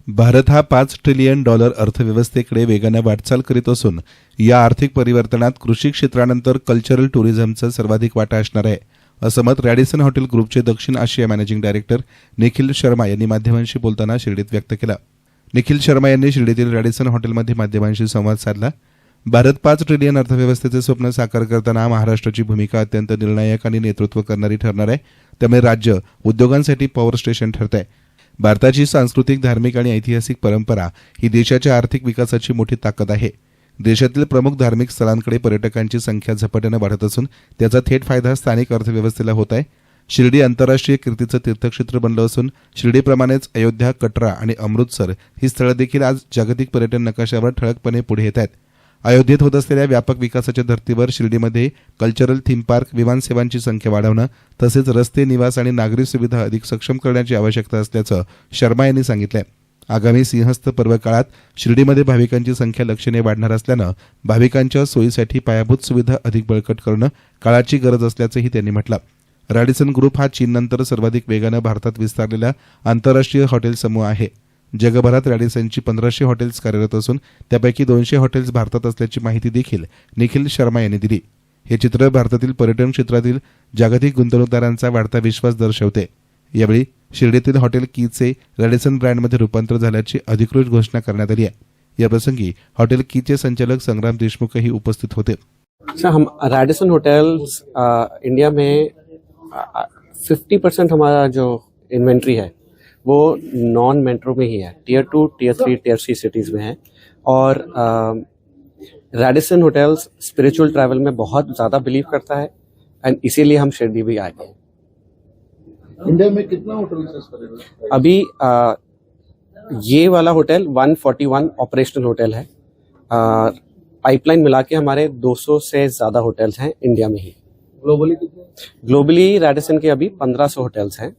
भारत हा $5 ट्रिलियन अर्थव्यवस्थेकडे वेगाने वाटचाल करीत असून या आर्थिक परिवर्तनात कृषी क्षेत्रानंतर कल्चरल टुरिझमचा सर्वाधिक वाटा असणार आहे, असं मत रॅडिसन हॉटेल ग्रुपचे दक्षिण आशिया मॅनेजिंग डायरेक्टर निखिल शर्मा यांनी माध्यमांशी बोलताना शिर्डीत व्यक्त केलं. निखिल शर्मा यांनी शिर्डीतील रॅडिसन हॉटेलमध्ये माध्यमांशी संवाद साधला. भारत 5 ट्रिलियन अर्थव्यवस्थेचे स्वप्न साकार करताना महाराष्ट्राची भूमिका अत्यंत निर्णायक आणि नेतृत्व करणारी ठरणार आहे. त्यामुळे राज्य उद्योगांसाठी पॉवर स्टेशन ठरत आहे. भारताची सांस्कृतिक, धार्मिक आणि ऐतिहासिक परंपरा ही देशाच्या आर्थिक विकासाची मोठी ताकद आहे. देशातील प्रमुख धार्मिक स्थळांकडे पर्यटकांची संख्या झपाट्याने वाढत असून त्याचा थेट फायदा स्थानिक अर्थव्यवस्थेला होत आहे. शिर्डी आंतरराष्ट्रीय कीर्तीचं तीर्थक्षेत्र बनलं असून शिर्डीप्रमाणेच अयोध्या, कटरा आणि अमृतसर ही स्थळं देखील आज जागतिक पर्यटन नकाशावर ठळकपणे पुढे येत आहेत. अयोध्येत होत असलेल्या व्यापक विकासाच्या धर्तीवर शिर्डीमध्ये कल्चरल थीम पार्क, विमानसेवांची संख्या वाढवणं तसेच रस्ते, निवास आणि नागरी सुविधा अधिक सक्षम करण्याची आवश्यकता असल्याचं शर्मा यांनी सांगितलं. आगामी सिंहस्थ पर्व काळात शिर्डीमध्ये भाविकांची संख्या लक्षणीय वाढणार असल्यानं भाविकांच्या सोयीसाठी पायाभूत सुविधा अधिक बळकट करणं काळाची गरज असल्याचंही त्यांनी म्हटलं. रॅडिसन ग्रुप हा चीननंतर सर्वाधिक वेगानं भारतात विस्तारलेला आंतरराष्ट्रीय हॉटेल समूह आहे. जगभरात रॅडिसनची 1500 हॉटेल्स कार्यरत असून त्यापैकी 200 हॉटेल्स भारतात असल्याची माहिती देखील निखिल शर्मा यांनी दिली. हे चित्र भारतातील पर्यटन क्षेत्रातील जागतिक गुंतवणूकदारांचा वाढता विश्वास दर्शवते. यावेळी शिर्डीतील हॉटेल कीचे रॅडिसन ब्रँडमध्ये रूपांतर झाल्याची अधिकृत घोषणा करण्यात आली आहे. याप्रसंगी हॉटेल कीचे संचालक संग्राम देशमुखही उपस्थित होते. हम रैडिसन होटल्स इंडिया में 50% हमारा जो इन्वेंट्री है वो नॉन मेट्रो में ही है, टियर 2, टियर 3, टियर 3 सिटीज़ में है. और रैडिसन होटल्स स्पिरिचुअल ट्रैवल में बहुत ज़्यादा बिलीव करता है एंड इसीलिए हम शिरडी भी आए हैं. इंडिया में कितना होटल अभी ये वाला होटल 141 ऑपरेशनल होटल है. पाइपलाइन मिला के हमारे 200 से ज़्यादा होटल्स हैं इंडिया में ही. ग्लोबली कितने? ग्लोबली रैडिसन के अभी 1500 होटल्स हैं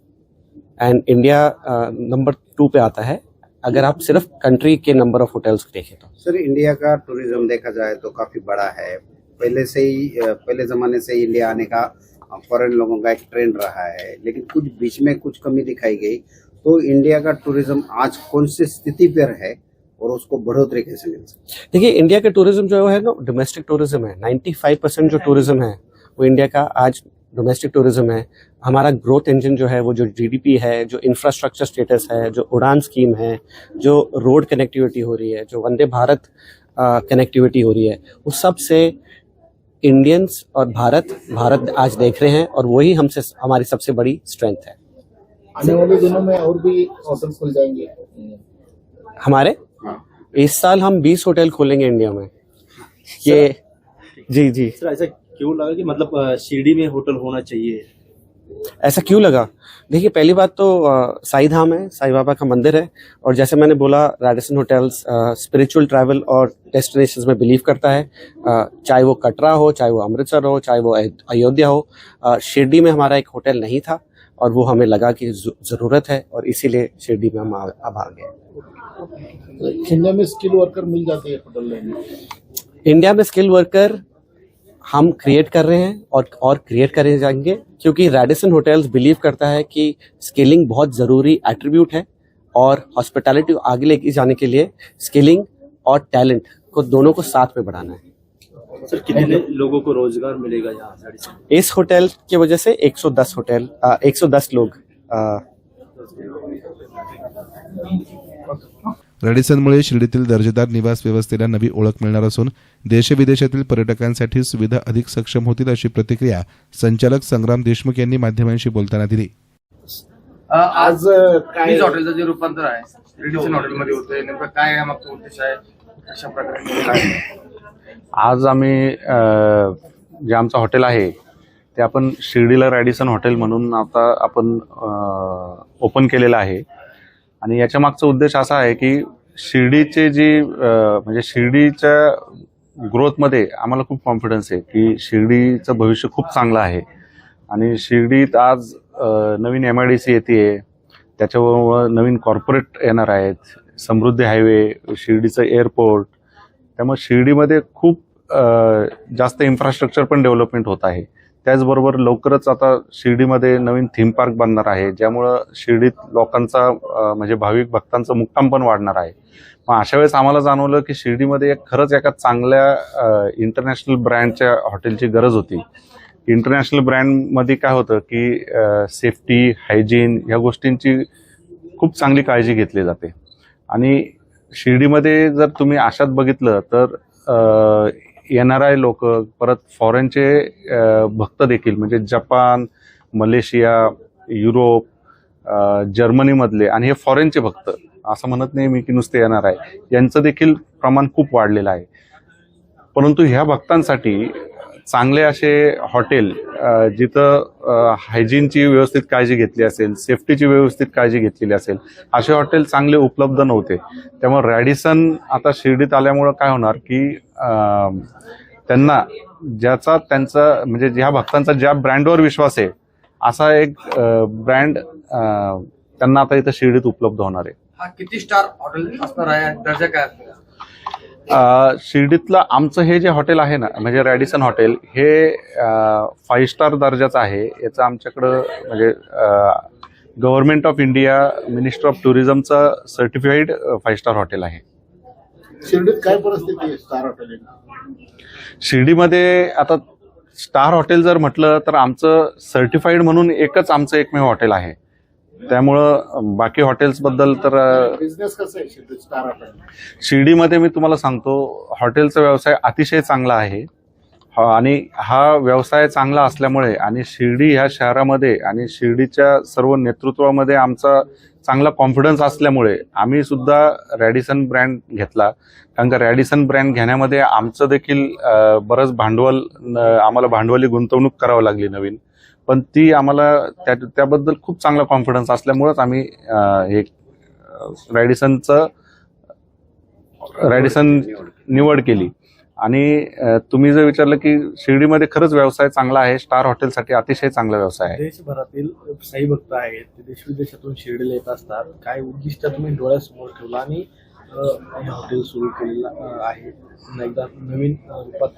एंड इंडिया नंबर 2 पे आता है अगर आप सिर्फ country K number of hotels देखें तो. सर, इंडिया का टूरिज्म देखा जाए तो काफी बड़ा है. पहले जमाने से इंडिया आने का फॉरेन लोगों का एक ट्रेंड रहा है, लेकिन कुछ बीच में कुछ कमी दिखाई गई. तो इंडिया का टूरिज्म आज कौन सी स्थिति पर है और उसको बढ़ोतरी कैसे मिल सकती है? देखिए, इंडिया का टूरिज्म जो है ना डोमेस्टिक टूरिज्म है. 95% जो टूरिज्म है वो इंडिया का आज डोमेस्टिक टूरिज्म है. हमारा ग्रोथ इंजन जो है वो जो जीडीपी है, जो इंफ्रास्ट्रक्चर स्टेटस है, जो उड़ान स्कीम है, जो रोड कनेक्टिविटी हो रही है, जो वंदे भारत कनेक्टिविटी हो रही है, वो सब से इंडियंस और भारत आज देख रहे हैं और वही हमसे हमारी सबसे बड़ी स्ट्रेंथ है. आने वाले दिनों में और भी होटल खुल जाएंगे हमारे. इस साल हम 20 होटल खोलेंगे इंडिया में. ये जी सर, ऐसा क्यों लगा कि मतलब शिरडी में होटल होना चाहिए? ऐसा क्यों लगा? देखिए, पहली बात तो साईं धाम है, साईं बाबा का मंदिर है और जैसे मैंने बोला रैडिसन होटल्स स्पिरिचुअल ट्रैवल और डेस्टिनेशंस में बिलीव करता है. चाहे वो कटरा हो, चाहे वो अमृतसर हो, चाहे वो अयोध्या हो. शिरडी में हमारा एक होटल नहीं था और वो हमें लगा कि ज़रूरत है और इसीलिए शिरडी में हम अब आ गए. इंडिया में स्किल वर्कर मिल जाते हैं होटल में? इंडिया में स्किल वर्कर हम क्रिएट कर रहे हैं और क्रिएट करे जाएंगे, क्योंकि रैडिसन होटल्स बिलीव करता है कि स्किलिंग बहुत ज़रूरी एट्रीब्यूट है और हॉस्पिटैलिटी आगे लेके जाने के लिए स्किलिंग और टैलेंट को दोनों को साथ में बढ़ाना है. सर, कितने लोगों को रोजगार मिलेगा यहाँ रैडिसन? इस होटल की वजह से 110 लोग. रॅडिसनमुळे शिर्डीतील दर्जेदार निवास व्यवस्थेला नवी ओळख मिळणार असून देशविदेशातील पर्यटकांसाठी सुविधा अधिक सक्षम होतील, अशी प्रतिक्रिया संचालक संग्राम देशमुख यांनी माध्यमांशी बोलताना दिली. आज काय हॉटेलचं जे रूपांतर आहे रॅडिसन हॉटेलमध्ये होतंय, नेमकं काय मागचा उद्देश आहे, कशा प्रकारे? आज आम्ही जे आमचं हॉटेल आहे ते आपण शिर्डीला रॅडिसन हॉटेल म्हणून आता आपण ओपन केलेलं आहे. आणि याच्या मागचा उद्देश असा आहे की शिर्डीचे म्हणजे शिर्डीच्या ग्रोथमध्ये आम्हाला खूप कॉन्फिडन्स आहे की शिर्डीचं भविष्य खूप चांगलं आहे. आणि शिर्डीत आज नवीन MIDC येते, त्याच्यावर नवीन कॉर्पोरेट येणार आहेत, समृद्धी हायवे, शिर्डीचं एअरपोर्ट. त्यामुळे शिर्डीमध्ये खूप जास्त इन्फ्रास्ट्रक्चर पण डेव्हलपमेंट होत आहे. त्याचबरोबर लवकरच आता शिर्डीमध्ये नवीन थीम पार्क बनणार आहे, ज्यामुळं शिर्डीत लोकांचा म्हणजे भाविक भक्तांचा मुक्काम पण वाढणार आहे. मग अशा वेळेस आम्हाला जाणवलं की शिर्डीमध्ये खरंच एका चांगल्या इंटरनॅशनल ब्रँडच्या हॉटेलची गरज होती. इंटरनॅशनल ब्रँडमध्ये काय होतं की सेफ्टी, हायजीन ह्या गोष्टींची खूप चांगली काळजी घेतली जाते. आणि शिर्डीमध्ये जर तुम्ही अशात बघितलं तर NRI लोक, परत फॉरेनचे भक्त देखील, म्हणजे जपान, मलेशिया, युरोप, जर्मनीमधले आणि हे फॉरेनचे भक्त, असं म्हणत नाही मी की नुसते NRI, यांचं देखील प्रमाण खूप वाढलेलं आहे. परंतु ह्या भक्तांसाठी चांगले असे हॉटेल जिथं हायजीनची व्यवस्थित काळजी घेतली असेल, सेफ्टीची व्यवस्थित काळजी घेतलेली असेल, असे हॉटेल चांगले उपलब्ध नव्हते. त्यामुळे रॅडिसन आता शिर्डीत आल्यामुळं काय होणार की त्यांना त्यांचा म्हणजे ज्या भक्तांचा ज्या ब्रँडवर विश्वास आहे असा एक ब्रँड त्यांना आता इथं शिर्डीत उपलब्ध होणार आहे. हा किती स्टार हॉटेल असणार आहे, दर्जा काय असणार? शिर्डीतलं आमचं हे जे हॉटेल आहे ना, म्हणजे रॅडिसन हॉटेल, हे 5 स्टार दर्जाचं आहे. याचं आमच्याकडं म्हणजे government of India, minister of टुरिझमचं सर्टिफाईड 5 स्टार हॉटेल आहे. शिर्डीत काय परिस्थिती आहे स्टार हॉटेल? शिर्डीमध्ये आता स्टार हॉटेल जर म्हटलं तर आमचं सर्टिफाईड म्हणून एकच आमचं एकमेव हॉटेल आहे. त्यामुळं बाकी हॉटेल्स बद्दल तर बिझनेस कसं आहे शिर्डीत स्टार हॉटेल? शिर्डीमध्ये मी तुम्हाला सांगतो, हॉटेलचा व्यवसाय अतिशय चांगला आहे. आणि हा व्यवसाय चांगला असल्यामुळे आणि शिर्डी ह्या शहरामध्ये आणि शिर्डीच्या सर्व नेतृत्वामध्ये आमचा चांगला कॉन्फिडन्स असल्यामुळे आम्ही सुद्धा रॅडिसन ब्रँड घेतला. कारण का रॅडिसन ब्रँड घेण्यामध्ये आमचं देखील बरंच भांडवल, आम्हाला भांडवली गुंतवणूक करावं लागली नवीन, पण ती आम्हाला त्याबद्दल खूप चांगला कॉन्फिडन्स असल्यामुळेच आम्ही हे रॅडिसन निवड केली. आणि तुम्ही जर विचारलं की शिर्डीमध्ये खरंच व्यवसाय चांगला आहे, स्टार हॉटेलसाठी अतिशय चांगला व्यवसाय आहे. देशभरातील साई भक्त आहेत, ते देश विदेशातून शिर्डीला येत असतात. काय उद्दिष्ट तुम्ही डोळ्यासमोर ठेवलं आणि हे हॉटेल सुरू केलेलं आहे, एकदा नवीन रूपात?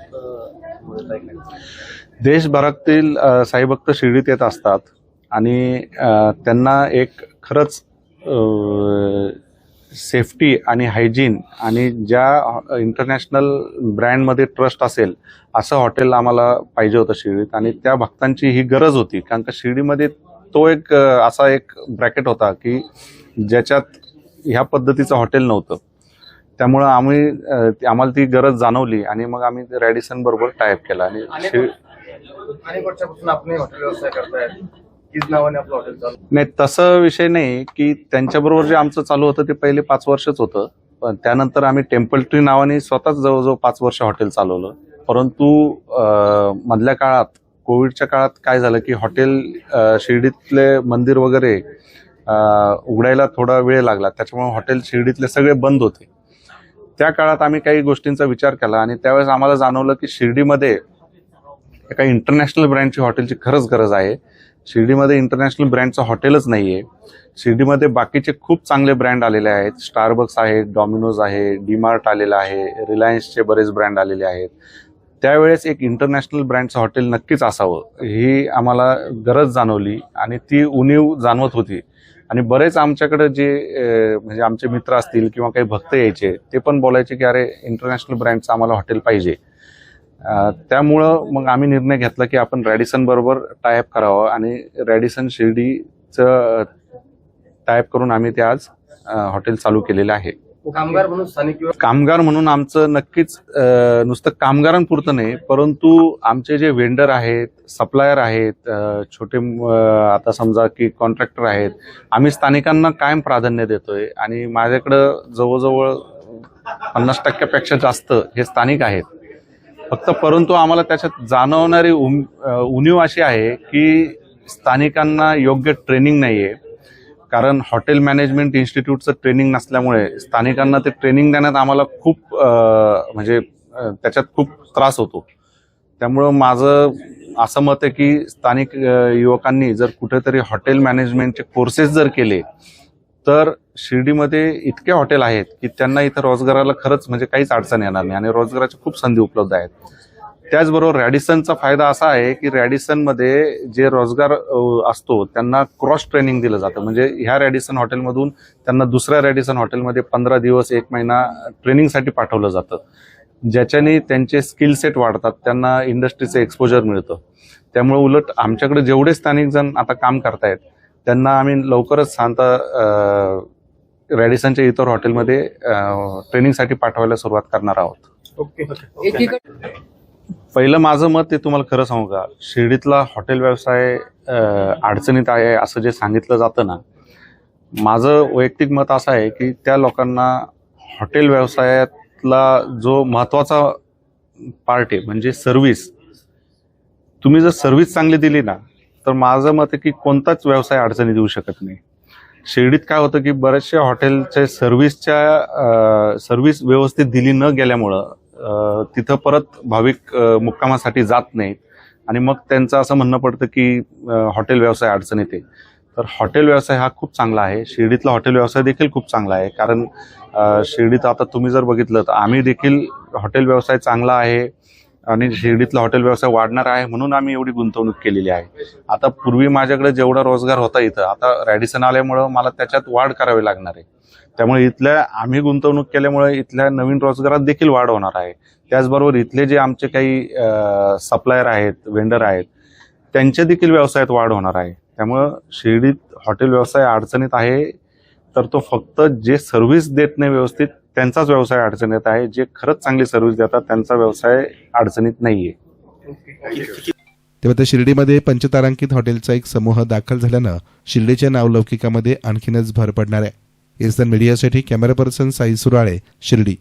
देशभरातील साईभक्त शिर्डीत येत असतात आणि त्यांना एक खरंच सेफ्टी आणि हायजीन आणि ज्या इंटरनॅशनल ब्रँडमध्ये ट्रस्ट असेल असं हॉटेल आम्हाला पाहिजे होतं शिर्डीत. आणि त्या भक्तांची ही गरज होती, कारण का शिर्डीमध्ये तो एक असा एक ब्रॅकेट होता की ज्याच्यात ह्या पद्धतीचं हॉटेल नव्हतं. त्यामुळं आम्हाला ती गरज जाणवली आणि मग आम्ही रॅडिसन बरोबर टायअप केला. अनेक वर्षापासून आपण हॉटेल व्यवसाय करताय, किस नावाने आपलं हॉटेल चालू? नाही, तसं विषय नाही की त्यांच्याबरोबर जे आमचं चालू होतं ते पहिले 5 वर्षच होतं, पण त्यानंतर आम्ही टेम्पल ट्री नावाने स्वतःच जवळजवळ 5 वर्ष हॉटेल चालवलं. परंतु मधल्या काळात, कोविडच्या काळात काय झालं की हॉटेल शिर्डीतले मंदिर वगैरे उघडायला थोडा वेळ लागला, त्याच्यामुळे हॉटेल शिर्डीतले सगळे बंद होते. त्या काळात आम्ही काही गोष्टींचा विचार केला आणि त्यावेळेस आम्हाला जाणवलं की शिर्डीमध्ये एका इंटरनॅशनल ब्रँडची हॉटेलची खरंच गरज आहे. शिर्डीमध्ये इंटरनॅशनल ब्रँडचं हॉटेलच नाही आहे. शिर्डीमध्ये बाकीचे खूप चांगले ब्रँड आलेले आहेत. स्टारबक्स आहे, डॉमिनोज आहे, डीमार्ट आलेलं आहे, रिलायन्सचे बरेच ब्रँड आलेले आहेत. त्यावेळेस एक इंटरनॅशनल ब्रँडचं हॉटेल नक्कीच असावं ही आम्हाला गरज जाणवली आणि ती उणीव जाणवत होती. आणि बरेच आमच्याकडे जे म्हणजे आमचे मित्र असतील किंवा काही भक्त यायचे, ते पण बोलायचे की अरे इंटरनॅशनल ब्रँडचं आम्हाला हॉटेल पाहिजे. त्यामुळं मग आम्ही निर्णय घेतला की आपण रॅडिसन बरोबर टायअप करावं आणि रॅडिसन शिर्डीचं टायअप करून आम्ही ते आज हॉटेल चालू केलेलं आहे. कामगार म्हणून स्थानिक कामगार म्हणून आमचं नक्कीच नुसतं कामगारांपुरतं नाही, परंतु आमचे जे वेंडर आहेत, सप्लायर आहेत, छोटे आता समजा की कॉन्ट्रॅक्टर आहेत, आम्ही स्थानिकांना कायम प्राधान्य देतोय आणि माझ्याकडं जवळजवळ 50% जास्त हे स्थानिक आहेत. फक्त परंतु आम्हाला त्याच्यात जाणवणारी उणीव अशी आहे की स्थानिकांना योग्य ट्रेनिंग नाही आहे. कारण हॉटेल मॅनेजमेंट इन्स्टिट्यूटचं ट्रेनिंग नसल्यामुळे स्थानिकांना ते ट्रेनिंग देण्यात आम्हाला खूप म्हणजे त्याच्यात खूप त्रास होतो. त्यामुळं माझं असं मत आहे की स्थानिक युवकांनी जर कुठेतरी हॉटेल मॅनेजमेंटचे कोर्सेस जर केले तर शिर्डीमध्ये इतके हॉटेल आहेत की त्यांना इथं रोजगाराला खरंच म्हणजे काहीच अडचण येणार नाही आणि रोजगाराच्या खूप संधी उपलब्ध आहेत. त्याचबरोबर रॅडिसनचा फायदा असा आहे की रॅडिसनमध्ये जे रोजगार असतो त्यांना क्रॉस ट्रेनिंग दिलं जातं. म्हणजे ह्या रॅडिसन हॉटेलमधून त्यांना दुसऱ्या रॅडिसन हॉटेलमध्ये 15 दिवस 1 महिना ट्रेनिंगसाठी पाठवलं जातं, ज्याच्याने त्यांचे स्किल सेट वाढतात, त्यांना इंडस्ट्रीचं एक्सपोजर मिळतं. त्यामुळे उलट आमच्याकडे जेवढे स्थानिक जण आता काम करतायत त्यांना आम्ही लवकरच रॅडिसनच्या इतर हॉटेलमध्ये ट्रेनिंगसाठी पाठवायला सुरुवात करणार आहोत. ओके. पहिलं माझं मत ते तुम्हाला खरं सांगू का, शिर्डीतला हॉटेल व्यवसाय अडचणीत आहे असं जे सांगितलं जातं ना, माझं वैयक्तिक मत असं आहे की त्या लोकांना हॉटेल व्यवसायातला जो महत्त्वाचा पार्ट आहे म्हणजे सर्व्हिस, तुम्ही जर सर्व्हिस चांगली दिली ना तर माझं मत आहे की कोणताच व्यवसाय अडचणी देऊ शकत नाही. शिर्डीत काय होतं की बऱ्याचशा हॉटेलच्या सर्व्हिस व्यवस्थित दिली न गेल्यामुळं तिथं परत भाविक मुक्कामासाठी जात नाहीत आणि मग त्यांचं असं म्हणणं पडतं की हॉटेल व्यवसाय अडचणीत आहे. तर हॉटेल व्यवसाय हा खूप चांगला आहे. शिर्डीतला हॉटेल व्यवसाय देखील खूप चांगला आहे, कारण शिर्डीत आता तुम्ही जर बघितलं तर आम्ही देखील हॉटेल व्यवसाय चांगला आहे आणि शिर्डीतला हॉटेल व्यवसाय वाढणार आहे म्हणून आम्ही एवढी गुंतवणूक केलेली आहे. आता पूर्वी माझ्याकडे जेवढा रोजगार होता इथं, आता रॅडिसन आल्यामुळं मला त्याच्यात वाढ करावी लागणार आहे. त्यामुळे आम्ही गुंतवणूक केल्यामुळे इथल्या नवीन रोजगारात देखील वाढ होणार आहे. त्याचबरोबर इथले जे आमचे काही सप्लायर आहेत, वेंडर आहेत, त्यांच्या देखील व्यवसायात वाढ होणार आहे. त्यामुळं शिर्डीत हॉटेल व्यवसाय अडचणीत आहे तर तो फक्त जे सर्व्हिस देत नाही व्यवस्थित त्यांचाच व्यवसाय अडचणीत आहे. जे खरंच चांगली सर्व्हिस देतात त्यांचा व्यवसाय अडचणीत नाहीये. तेव्हा त्या शिर्डीमध्ये पंचतारांकित हॉटेलचा एक समूह दाखल झाल्यानं शिर्डीच्या नावलौकिकामध्ये आणखीनच भर पडणार आहे. एसन मीडियासाठी कॅमेरा पर्सन साई सुराळे, शिर्डी.